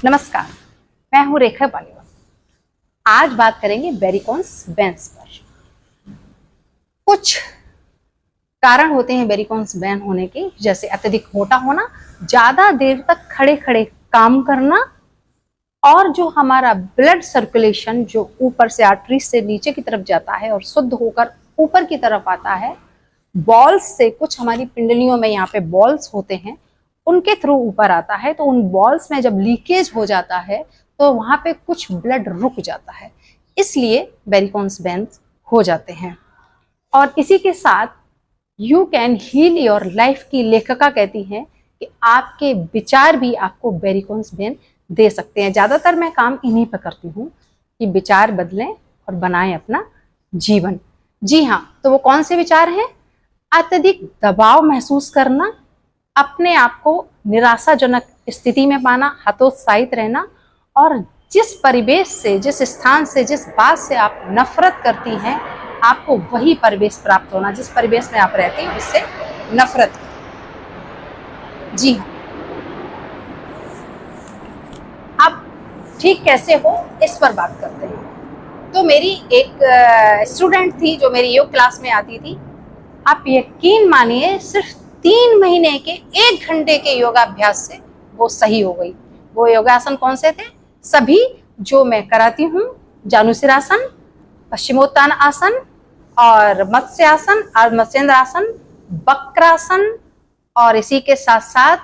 नमस्कार, मैं हूं रेखा पालीवाल। आज बात करेंगे वेरिकोन्स वेन्स पर। कुछ कारण होते हैं वेरिकोन्स वेन होने के, जैसे अत्यधिक मोटा होना, ज्यादा देर तक खड़े खड़े काम करना, और जो हमारा ब्लड सर्कुलेशन जो ऊपर से आर्टरी से नीचे की तरफ जाता है और शुद्ध होकर ऊपर की तरफ आता है, बॉल्स से, कुछ हमारी पिंडलियों में यहाँ पे बॉल्स होते हैं, उनके थ्रू ऊपर आता है। तो उन बॉल्स में जब लीकेज हो जाता है तो वहां पे कुछ ब्लड रुक जाता है, इसलिए वेरिकोन्स वेन्स हो जाते हैं। और इसी के साथ you can heal your life की लेखिका कहती हैं कि आपके विचार भी आपको वेरिकोन्स वेन दे सकते हैं। ज्यादातर मैं काम इन्हीं पर करती हूँ कि विचार बदलें और बनाएं अपना जीवन। जी हाँ, तो वो कौन से विचार हैं? अत्यधिक दबाव महसूस करना, अपने आप को निराशाजनक स्थिति में पाना, हतोत्साहित रहना, और जिस परिवेश से, जिस स्थान से, जिस बात से आप नफरत करती हैं, आपको वही परिवेश प्राप्त होना। जिस परिवेश में आप रहती हैं उससे नफरत। जी हाँ, आप ठीक कैसे हो इस पर बात करते हैं। तो मेरी एक स्टूडेंट थी जो मेरी योग क्लास में आती थी। आप यकीन मानिए, सिर्फ 3 महीने के 1 घंटे के योगाभ्यास से वो सही हो गई। वो योगासन कौन से थे? सभी जो मैं कराती हूँ, जानुसिरासन, पश्चिमोत्तान आसन, और मत्स्य आसन और मत्स्येंद्र आसन, वक्रासन, और इसी के साथ साथ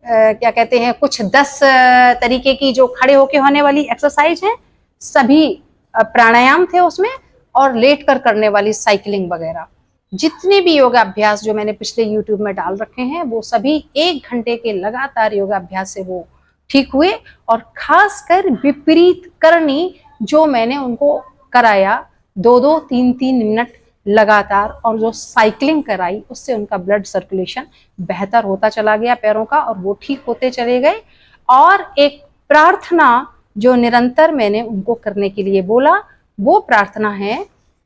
क्या कहते हैं, कुछ 10 तरीके की जो खड़े होके होने वाली एक्सरसाइज है, सभी प्राणायाम थे उसमें, और लेट कर करने वाली साइकिलिंग वगैरह। जितने भी योगाभ्यास जो मैंने पिछले YouTube में डाल रखे हैं, वो सभी 1 घंटे के लगातार योगाभ्यास से वो ठीक हुए। और खासकर विपरीत करनी जो मैंने उनको कराया 2-2, 3-3 मिनट लगातार, और जो साइकिलिंग कराई, उससे उनका ब्लड सर्कुलेशन बेहतर होता चला गया पैरों का, और वो ठीक होते चले गए। और एक प्रार्थना जो निरंतर मैंने उनको करने के लिए बोला, वो प्रार्थना है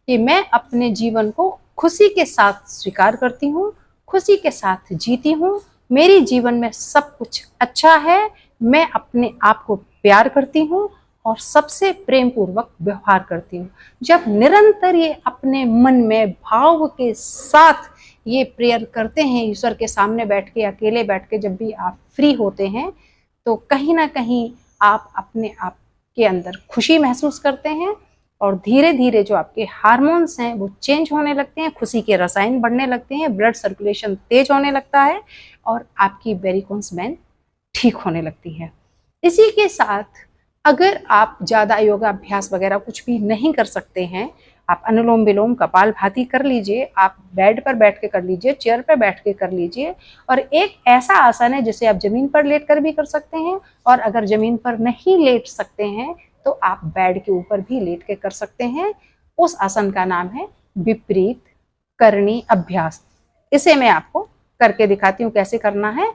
कि मैं अपने जीवन को खुशी के साथ स्वीकार करती हूँ, खुशी के साथ जीती हूँ, मेरी जीवन में सब कुछ अच्छा है, मैं अपने आप को प्यार करती हूँ और सबसे प्रेम पूर्वक व्यवहार करती हूँ। जब निरंतर ये अपने मन में भाव के साथ ये प्रेयर करते हैं, ईश्वर के सामने बैठ के, अकेले बैठ के, जब भी आप फ्री होते हैं, तो कहीं ना कहीं आप अपने आप के अंदर खुशी महसूस करते हैं, और धीरे धीरे जो आपके हार्मोन्स हैं वो चेंज होने लगते हैं, खुशी के रसायन बढ़ने लगते हैं, ब्लड सर्कुलेशन तेज होने लगता है, और आपकी वेरिकोन्स वेन ठीक होने लगती है। इसी के साथ अगर आप ज़्यादा योगाभ्यास वगैरह कुछ भी नहीं कर सकते हैं, आप अनुलोम विलोम, कपालभाति कर लीजिए, आप बेड पर बैठ के कर लीजिए, चेयर पर बैठ के कर लीजिए। और एक ऐसा आसन है जिसे आप जमीन पर लेट कर भी कर सकते हैं, और अगर जमीन पर नहीं लेट सकते हैं तो आप बेड के ऊपर भी लेट के कर सकते हैं। उस आसन का नाम है विपरीत करणी अभ्यास। इसे मैं आपको करके दिखाती हूँ कैसे करना है।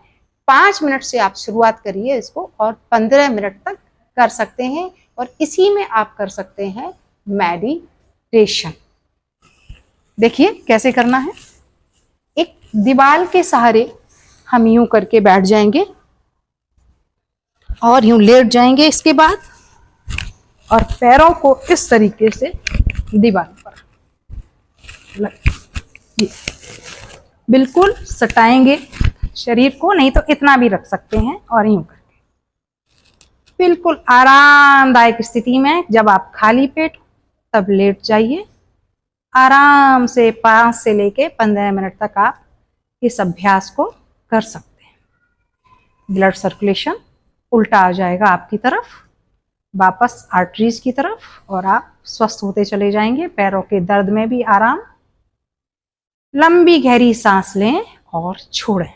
5 मिनट से आप शुरुआत करिए इसको, और 15 मिनट तक कर सकते हैं, और इसी में आप कर सकते हैं मेडिटेशन। देखिए कैसे करना है। एक दीवार के सहारे हम यूं करके बैठ जाएंगे और यूं लेट जाएंगे, इसके बाद, और पैरों को इस तरीके से दीवार पर बिल्कुल सटाएंगे शरीर को, नहीं तो इतना भी रख सकते हैं, और यूं करके बिल्कुल आरामदायक स्थिति में, जब आप खाली पेट तब लेट जाइए। आराम से 5 से लेके 15 मिनट तक आप इस अभ्यास को कर सकते हैं। ब्लड सर्कुलेशन उल्टा आ जाएगा आपकी तरफ, वापस आर्टरीज की तरफ, और आप स्वस्थ होते चले जाएंगे। पैरों के दर्द में भी आराम। लंबी गहरी सांस लें और छोड़ें।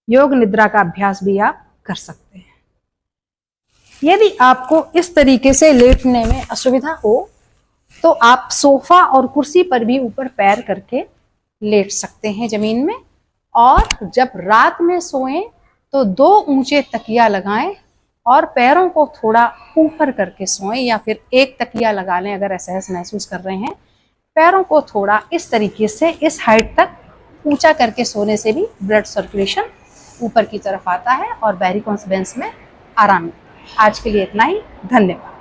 योग निद्रा का अभ्यास भी आप कर सकते हैं। यदि आपको इस तरीके से लेटने में असुविधा हो तो आप सोफा और कुर्सी पर भी ऊपर पैर करके लेट सकते हैं जमीन में। और जब रात में सोएं तो 2 ऊंचे तकिया लगाएं और पैरों को थोड़ा ऊपर करके सोएं, या फिर एक तकिया लगा लें अगर असहज महसूस कर रहे हैं। पैरों को थोड़ा इस तरीके से, इस हाइट तक ऊंचा करके सोने से भी ब्लड सर्कुलेशन ऊपर की तरफ आता है और वेरिकोस वेन्स में आराम मिलता है। आज के लिए इतना ही, धन्यवाद।